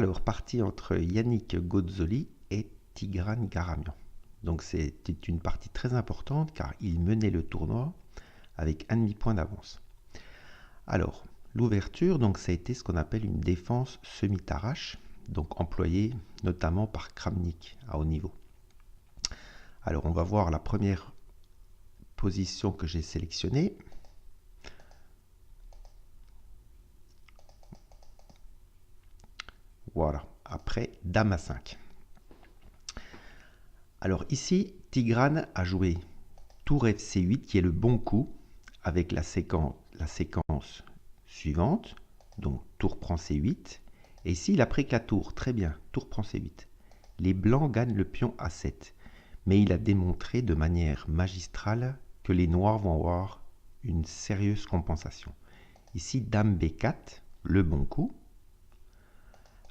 Alors, partie entre Yannick Gozzoli et Tigran Garamian. Donc c'était une partie très importante car il menait le tournoi avec un demi-point d'avance. Alors, l'ouverture, donc ça a été ce qu'on appelle une défense semi-tarache, donc employée notamment par Kramnik à haut niveau. Alors, on va voir la première position que j'ai sélectionnée. Voilà, après Dame à 5. Alors ici, Tigran a joué Tour FC8 qui est le bon coup avec la séquence suivante. Donc Tour prend C8. Et ici, il a pris que la tour. Très bien, Tour prend C8. Les blancs gagnent le pion A7. Mais il a démontré de manière magistrale que les noirs vont avoir une sérieuse compensation. Ici, Dame B4, le bon coup.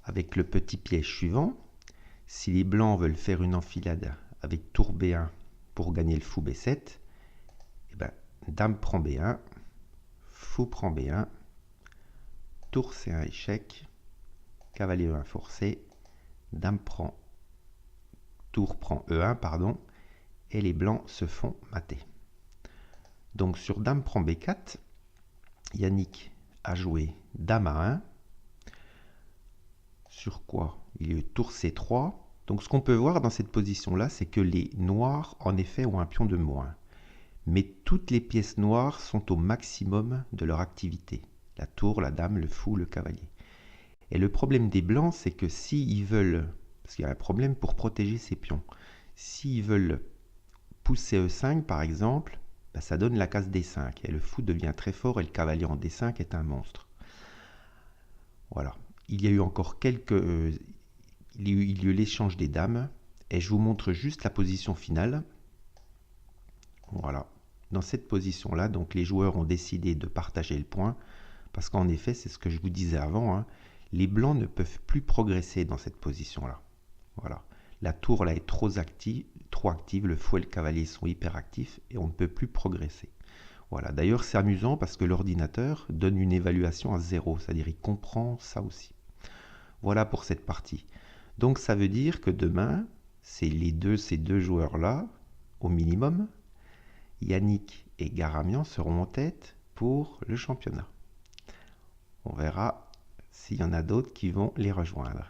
Avec le petit piège suivant, si les blancs veulent faire une enfilade avec tour B1 pour gagner le fou B7, eh ben, Dame prend B1, fou prend B1, tour C1 échec, cavalier E1 forcé, Dame prend, tour prend E1, pardon, et les blancs se font mater. Donc sur Dame prend B4, Yannick a joué Dame A1, sur quoi il y a eu tour C3. Donc ce qu'on peut voir dans cette position-là, c'est que les noirs, en effet, ont un pion de moins. Mais toutes les pièces noires sont au maximum de leur activité. La tour, la dame, le fou, le cavalier. Et le problème des blancs, c'est que s'ils veulent, parce qu'il y a un problème pour protéger ces pions, s'ils veulent pousser E5 par exemple, ben ça donne la case D5. Et le fou devient très fort et le cavalier en D5 est un monstre. Voilà. Il y a eu encore il y a eu l'échange des dames. Et je vous montre juste la position finale. Voilà. Dans cette position-là, donc les joueurs ont décidé de partager le point. Parce qu'en effet, c'est ce que je vous disais avant, hein, les blancs ne peuvent plus progresser dans cette position-là. Voilà. La tour là est trop active, le fou et le cavalier sont hyper actifs et on ne peut plus progresser. Voilà. D'ailleurs, c'est amusant parce que l'ordinateur donne une évaluation à 0, c'est-à-dire il comprend ça aussi. Voilà pour cette partie. Donc ça veut dire que demain, c'est ces deux joueurs-là, au minimum, Yannick et Garamian seront en tête pour le championnat. On verra s'il y en a d'autres qui vont les rejoindre.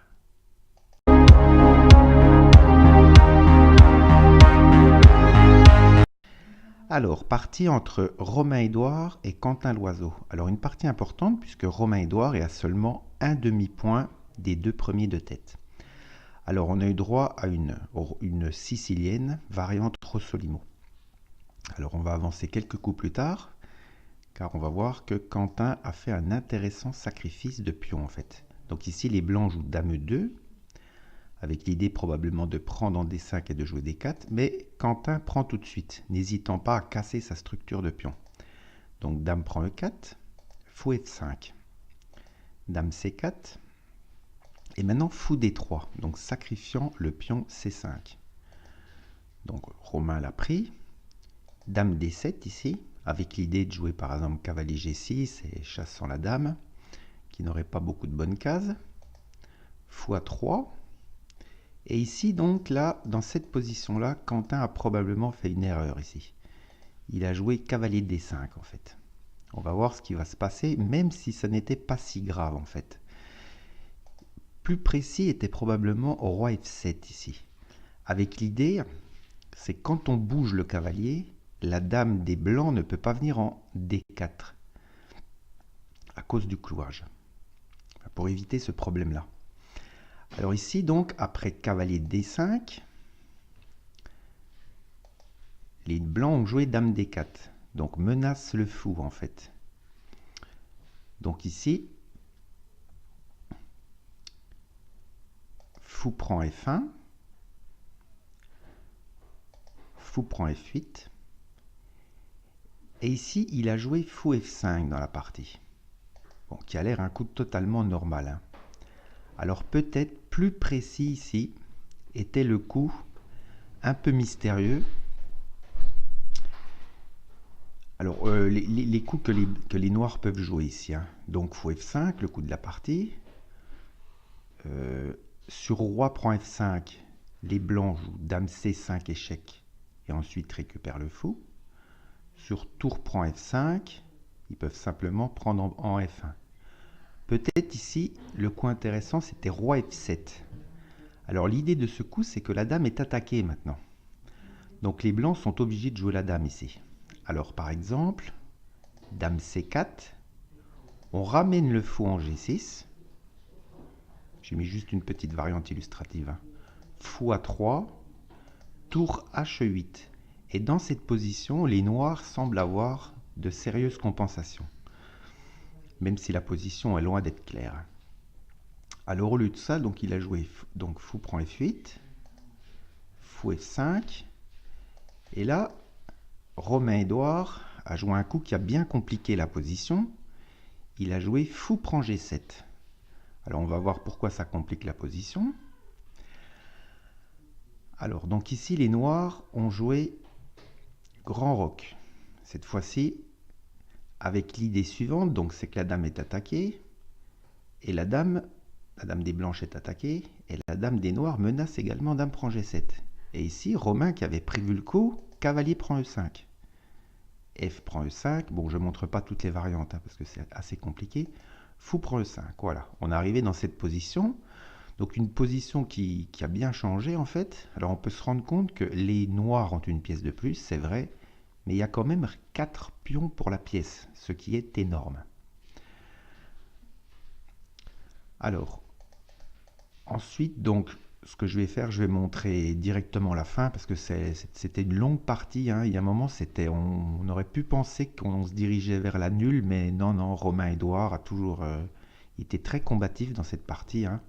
Alors, partie entre Romain-Édouard et Quentin Loiseau. Alors, une partie importante puisque Romain-Édouard est à seulement un demi-point des deux premiers de tête. Alors, on a eu droit à une sicilienne variante Rossolimo. Alors, on va avancer quelques coups plus tard, car on va voir que Quentin a fait un intéressant sacrifice de pion en fait. Donc ici, les blancs jouent Dame 2, avec l'idée probablement de prendre en D5 et de jouer D4, mais Quentin prend tout de suite, n'hésitant pas à casser sa structure de pion. Donc Dame prend E4, fou F5, Dame C4, et maintenant fou D3, donc sacrifiant le pion C5. Donc Romain l'a pris, Dame D7 ici, avec l'idée de jouer par exemple cavalier G6 et chassant la dame, qui n'aurait pas beaucoup de bonnes cases, fou A3, et ici donc là, dans cette position-là, Quentin a probablement fait une erreur ici. Il a joué cavalier D5 en fait. On va voir ce qui va se passer, même si ce n'était pas si grave en fait. Plus précis était probablement roi F7 ici. Avec l'idée, c'est quand on bouge le cavalier, la dame des blancs ne peut pas venir en D4 à cause du clouage. Pour éviter ce problème-là. Alors ici, donc, après cavalier D5, les blancs ont joué dame D4. Donc, menace le fou, en fait. Donc ici, fou prend F1, fou prend F8. Et ici, il a joué fou F5 dans la partie. Bon, qui a l'air un coup totalement normal. Hein. Alors peut-être plus précis ici était le coup un peu mystérieux. Alors les coups que les noirs peuvent jouer ici. Hein. Donc fou F5, le coup de la partie. Euh, sur roi prend F5, les blancs jouent dame C5 échec et ensuite récupèrent le fou. Sur tour prend F5, ils peuvent simplement prendre en F1. Peut-être ici, le coup intéressant, c'était roi F7. Alors l'idée de ce coup, c'est que la dame est attaquée maintenant. Donc les blancs sont obligés de jouer la dame ici. Alors par exemple, dame C4, on ramène le fou en G6. J'ai mis juste une petite variante illustrative. Hein. Fou A3, tour H8. Et dans cette position, les noirs semblent avoir de sérieuses compensations. Même si la position est loin d'être claire. Alors au lieu de ça, donc il a joué donc fou prend F8, fou F5. Et là, Romain Edouard a joué un coup qui a bien compliqué la position. Il a joué fou prend G7. Alors on va voir pourquoi ça complique la position. Alors donc ici les noirs ont joué grand roc. Cette fois-ci avec l'idée suivante, donc c'est que la dame est attaquée et la dame des blanches est attaquée et la dame des noirs menace également dame prend G7. Et ici Romain qui avait prévu le coup, cavalier prend E5. F prend E5, bon je ne montre pas toutes les variantes hein, parce que c'est assez compliqué. Fou prend E5, voilà, on est arrivé dans cette position. Donc une position qui a bien changé en fait. Alors on peut se rendre compte que les noirs ont une pièce de plus, c'est vrai, mais il y a quand même 4 pions pour la pièce, ce qui est énorme. Alors, ensuite, donc, ce que je vais faire, je vais montrer directement la fin, parce que c'était une longue partie. Hein. Il y a un moment, on aurait pu penser qu'on se dirigeait vers la nulle, mais non, non, Romain Edouard a toujours été très combatif dans cette partie. Hein.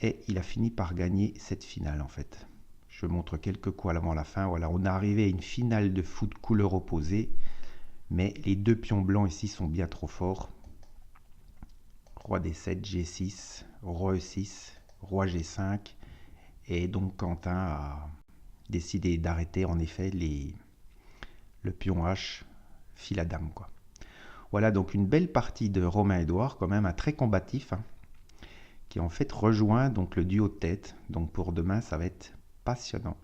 Et il a fini par gagner cette finale, en fait. Je montre quelques coups avant la fin. Voilà, on est arrivé à une finale de foot couleur opposée, mais les deux pions blancs ici sont bien trop forts. Roi D7, G6, Roi E6, Roi G5. Et donc Quentin a décidé d'arrêter en effet le pion H, file à dame. Quoi. Voilà donc une belle partie de Romain Edouard, quand même un très combatif, hein, qui en fait rejoint donc le duo de tête. Donc pour demain, ça va être passionnant.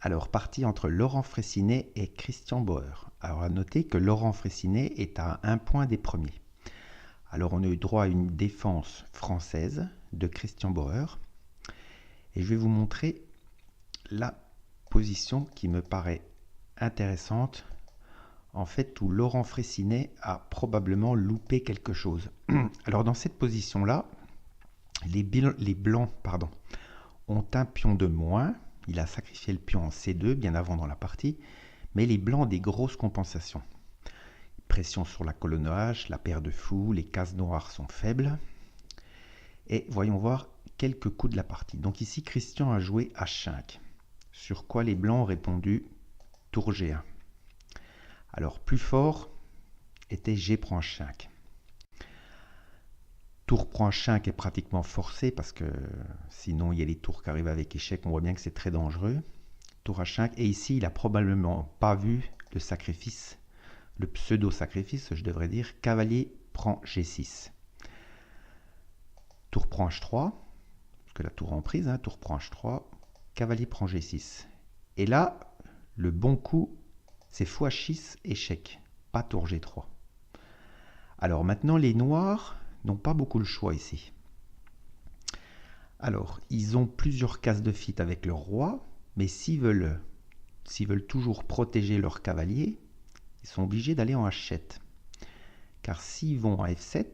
Alors, partie entre Laurent Fraissinet et Christian Bauer. Alors, à noter que Laurent Fraissinet est à 1 point des premiers. Alors, on a eu droit à une défense française de Christian Bauer. Et je vais vous montrer la position qui me paraît intéressante. En fait, où Laurent Fraissinet a probablement loupé quelque chose. Alors, dans cette position-là, les blancs ont un pion de moins. Il a sacrifié le pion en C2 bien avant dans la partie, mais les blancs ont des grosses compensations. Pression sur la colonne H, la paire de fous, les cases noires sont faibles. Et voyons voir quelques coups de la partie. Donc ici, Christian a joué H5, sur quoi les blancs ont répondu tour G1. Alors plus fort était G prend H5. Tour prend H5 est pratiquement forcé parce que sinon il y a les tours qui arrivent avec échec. On voit bien que c'est très dangereux. Tour H5. Et ici, il n'a probablement pas vu le sacrifice, le pseudo-sacrifice, je devrais dire. Cavalier prend G6. Tour prend H3, parce que la tour est en prise. Hein, tour prend H3. Cavalier prend G6. Et là, le bon coup, c'est fou H6, échec. Pas tour G3. Alors maintenant, les noirs n'ont pas beaucoup le choix ici. Alors, ils ont plusieurs cases de fit avec leur roi, mais s'ils veulent toujours protéger leur cavalier, ils sont obligés d'aller en H7. Car s'ils vont à F7,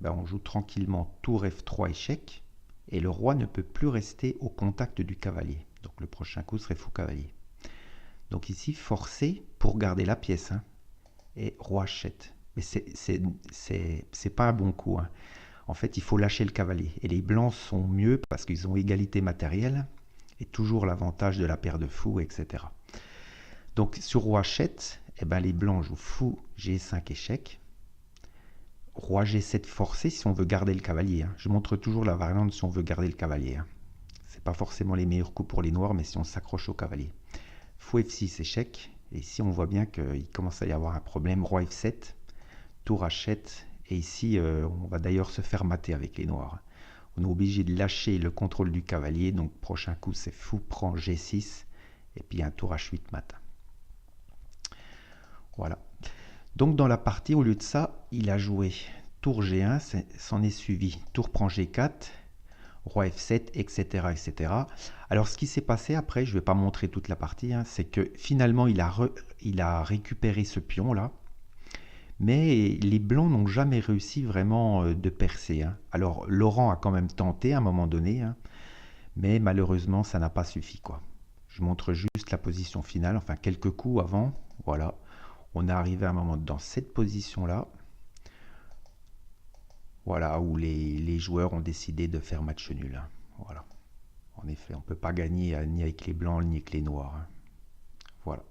ben on joue tranquillement tour F3 échec, et le roi ne peut plus rester au contact du cavalier. Donc le prochain coup serait fou cavalier. Donc ici, forcé pour garder la pièce, hein, et roi H7. Mais c'est pas un bon coup. Hein. En fait, il faut lâcher le cavalier. Et les blancs sont mieux parce qu'ils ont égalité matérielle et toujours l'avantage de la paire de fous, etc. Donc sur roi H7, eh ben, les blancs jouent fou G5 échec. Roi G7 forcé si on veut garder le cavalier. Hein. Je montre toujours la variante si on veut garder le cavalier. Hein. Ce n'est pas forcément les meilleurs coups pour les noirs, mais si on s'accroche au cavalier. Fou F6 échec. Et ici, on voit bien qu'il commence à y avoir un problème. Roi F7, tour H7. Et ici, on va d'ailleurs se faire mater avec les noirs. On est obligé de lâcher le contrôle du cavalier. Donc, prochain coup, c'est fou prend G6. Et puis, un tour H8 mat. Voilà. Donc, dans la partie, au lieu de ça, il a joué tour G1. S'en est suivi tour prend G4. Roi F7, etc., etc. Alors, ce qui s'est passé après, je ne vais pas montrer toute la partie, hein, c'est que finalement, il a récupéré ce pion-là, mais les blancs n'ont jamais réussi vraiment de percer. Hein. Alors, Laurent a quand même tenté à un moment donné, hein, mais malheureusement, ça n'a pas suffi, quoi. Je montre juste la position finale, enfin quelques coups avant, voilà. On est arrivé à un moment dans cette position-là. Voilà, où les joueurs ont décidé de faire match nul. Hein. Voilà. En effet, on ne peut pas gagner ni avec les blancs ni avec les noirs. Hein. Voilà.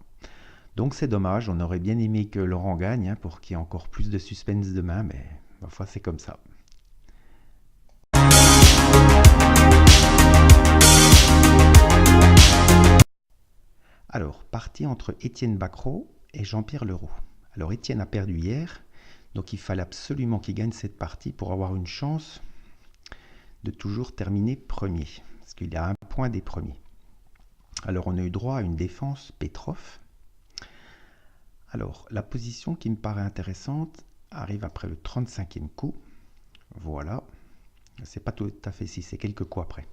Donc c'est dommage, on aurait bien aimé que Laurent gagne hein, pour qu'il y ait encore plus de suspense demain, mais ma foi c'est comme ça. Alors, partie entre Étienne Bacrot et Jean-Pierre Leroux. Alors Étienne a perdu hier, donc il fallait absolument qu'il gagne cette partie pour avoir une chance de toujours terminer premier, parce qu'il a un point des premiers. Alors on a eu droit à une défense Petrov. Alors la position qui me paraît intéressante arrive après le 35e coup. Voilà, c'est pas tout à fait si, c'est quelques coups après.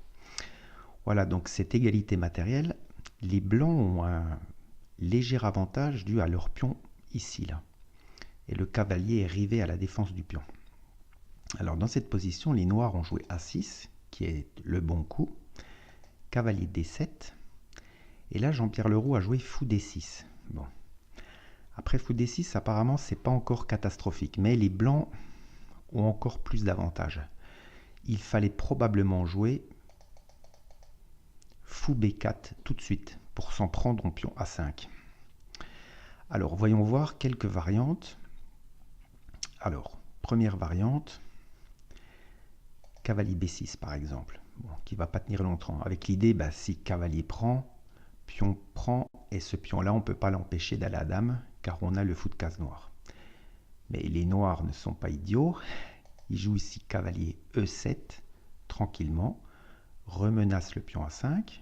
Voilà, donc cette égalité matérielle, les blancs ont un léger avantage dû à leur pion ici, là. Et le cavalier est rivé à la défense du pion. Alors dans cette position, les noirs ont joué A6, qui est le bon coup, cavalier D7, et là Jean-Pierre Leroux a joué fou D6. Bon. Après fou D6, apparemment c'est pas encore catastrophique, mais les blancs ont encore plus d'avantages. Il fallait probablement jouer fou B4 tout de suite pour s'en prendre en pion A5. Alors voyons voir quelques variantes. Alors, première variante, cavalier B6 par exemple, bon, qui ne va pas tenir longtemps. Avec l'idée, bah, si cavalier prend, pion prend, et ce pion-là, on ne peut pas l'empêcher d'aller à dame, car on a le fou de case noir. Mais les noirs ne sont pas idiots. Ils jouent ici cavalier E7, tranquillement, remenace le pion A5,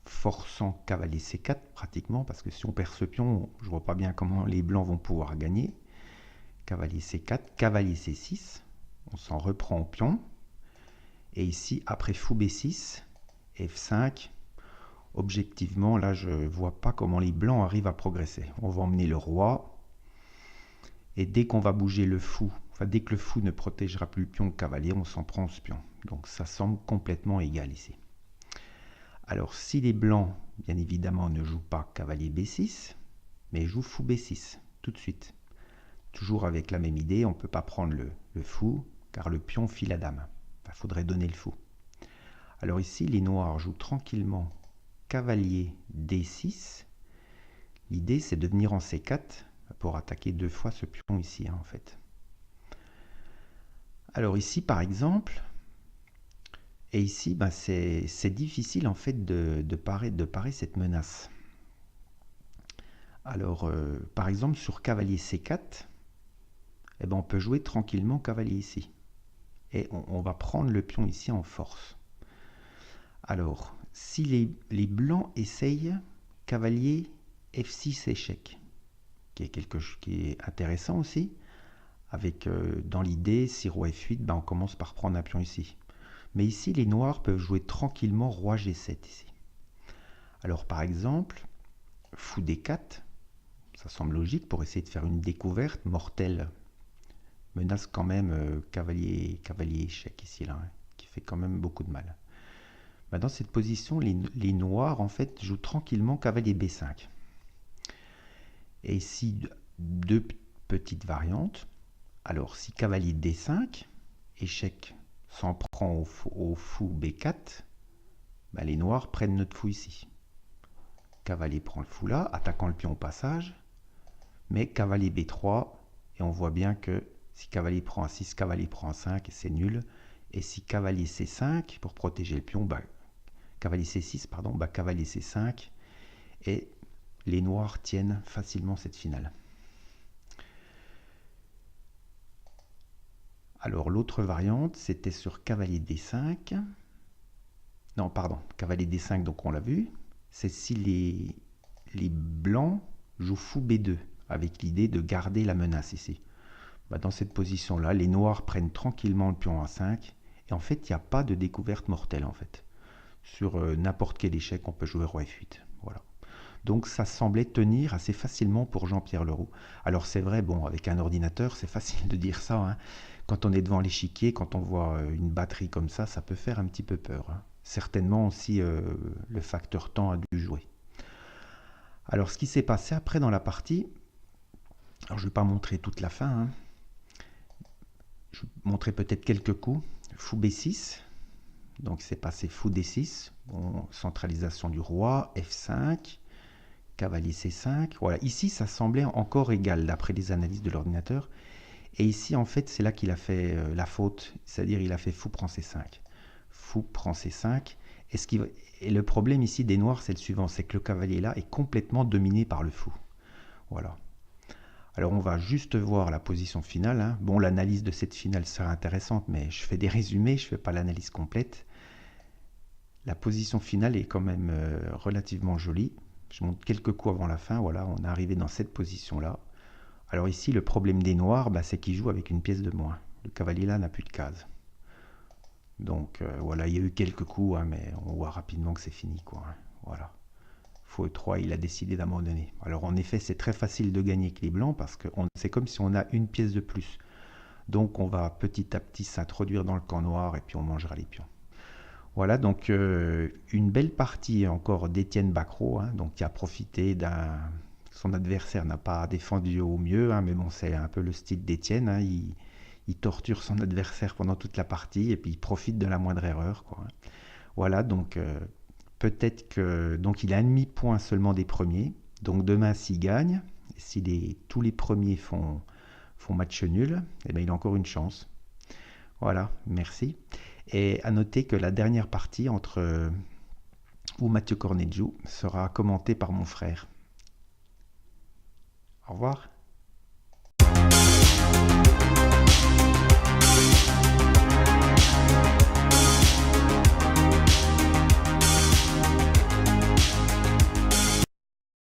forçant cavalier C4 pratiquement, parce que si on perd ce pion, je ne vois pas bien comment les blancs vont pouvoir gagner. Cavalier C4, cavalier C6, on s'en reprend au pion. Et ici, après fou B6, F5, objectivement, là, je ne vois pas comment les blancs arrivent à progresser. On va emmener le roi. Et dès qu'on va bouger le fou, enfin dès que le fou ne protégera plus le pion, le cavalier, on s'en prend ce pion. Donc ça semble complètement égal ici. Alors si les blancs, bien évidemment, ne jouent pas cavalier B6, mais jouent fou B6, tout de suite. Toujours avec la même idée, on ne peut pas prendre le fou, car le pion file la dame. Il faudrait donner le fou. Alors ici, les noirs jouent tranquillement cavalier D6. L'idée, c'est de venir en C4 pour attaquer deux fois ce pion ici, hein, en fait. Alors ici, par exemple, et ici, ben, c'est difficile, en fait, de parer cette menace. Alors, par exemple, sur cavalier C4, eh ben, on peut jouer tranquillement cavalier ici. Et on va prendre le pion ici en force. Alors, si les blancs essayent cavalier F6 échec, qui est quelque chose qui est intéressant aussi, avec dans l'idée, si roi F8, ben, on commence par prendre un pion ici. Mais ici, les noirs peuvent jouer tranquillement roi G7 ici. Alors, par exemple, fou D4, ça semble logique pour essayer de faire une découverte mortelle. Menace quand même cavalier échec ici, là, hein, qui fait quand même beaucoup de mal. Ben, dans cette position, les noirs, en fait, jouent tranquillement cavalier B5. Et ici, deux petites variantes. Alors, si cavalier D5, échec s'en prend au fou B4, ben les noirs prennent notre fou ici. Cavalier prend le fou là, attaquant le pion au passage, mais cavalier B3, et on voit bien que si cavalier prend A6, cavalier prend A5, c'est nul. Et si cavalier C5, pour protéger le pion, bah, cavalier C6, pardon, bah, cavalier C5, et Les noirs tiennent facilement cette finale. Alors l'autre variante, c'était sur cavalier D5. Non, pardon, cavalier D5, donc on l'a vu. C'est si les blancs jouent fou B2, avec l'idée de garder la menace ici. Dans cette position-là, les noirs prennent tranquillement le pion A5. Et en fait, il n'y a pas de découverte mortelle en fait. Sur n'importe quel échec, on peut jouer roi F8. Voilà. Donc ça semblait tenir assez facilement pour Jean-Pierre Leroux. Alors c'est vrai, bon, avec un ordinateur, c'est facile de dire ça, hein. Quand on est devant l'échiquier, quand on voit une batterie comme ça peut faire un petit peu peur, hein. Certainement aussi le facteur temps a dû jouer. Alors ce qui s'est passé après dans la partie, alors je ne vais pas montrer toute la fin, hein. Je vais montrer peut-être quelques coups. Fou B6, donc c'est passé fou D6, bon, centralisation du roi, F5, cavalier C5. Voilà, ici ça semblait encore égal d'après les analyses de l'ordinateur. Et ici en fait c'est là qu'il a fait la faute, c'est-à-dire il a fait fou prend C5. Fou prend C5. Et le problème ici des noirs c'est le suivant, c'est que le cavalier là est complètement dominé par le fou. Voilà. Alors on va juste voir la position finale, hein. Bon, l'analyse de cette finale sera intéressante, mais je fais des résumés, je ne fais pas l'analyse complète. La position finale est quand même relativement jolie. Je montre quelques coups avant la fin, voilà, on est arrivé dans cette position-là. Alors ici, le problème des noirs, c'est qu'ils jouent avec une pièce de moins. Le cavalier là n'a plus de case. Donc voilà, il y a eu quelques coups, hein, mais on voit rapidement que c'est fini, quoi, hein. Voilà. Fou E3, il a décidé d'abandonner. Alors en effet, c'est très facile de gagner avec les blancs parce que c'est comme si on a une pièce de plus. Donc on va petit à petit s'introduire dans le camp noir et puis on mangera les pions. Voilà, donc une belle partie encore d'Étienne Bacrot, hein, donc qui a profité d'un... Son adversaire n'a pas défendu au mieux, hein, mais bon, c'est un peu le style d'Étienne, hein, il torture son adversaire pendant toute la partie et puis il profite de la moindre erreur, quoi. Voilà, donc peut-être que... Donc il a un demi-point seulement des premiers. Donc demain, s'il gagne, si tous les premiers font match nul, eh bien, il a encore une chance. Voilà, merci. Et à noter que la dernière partie entre ou Mathieu Cornejou sera commentée par mon frère. Au revoir.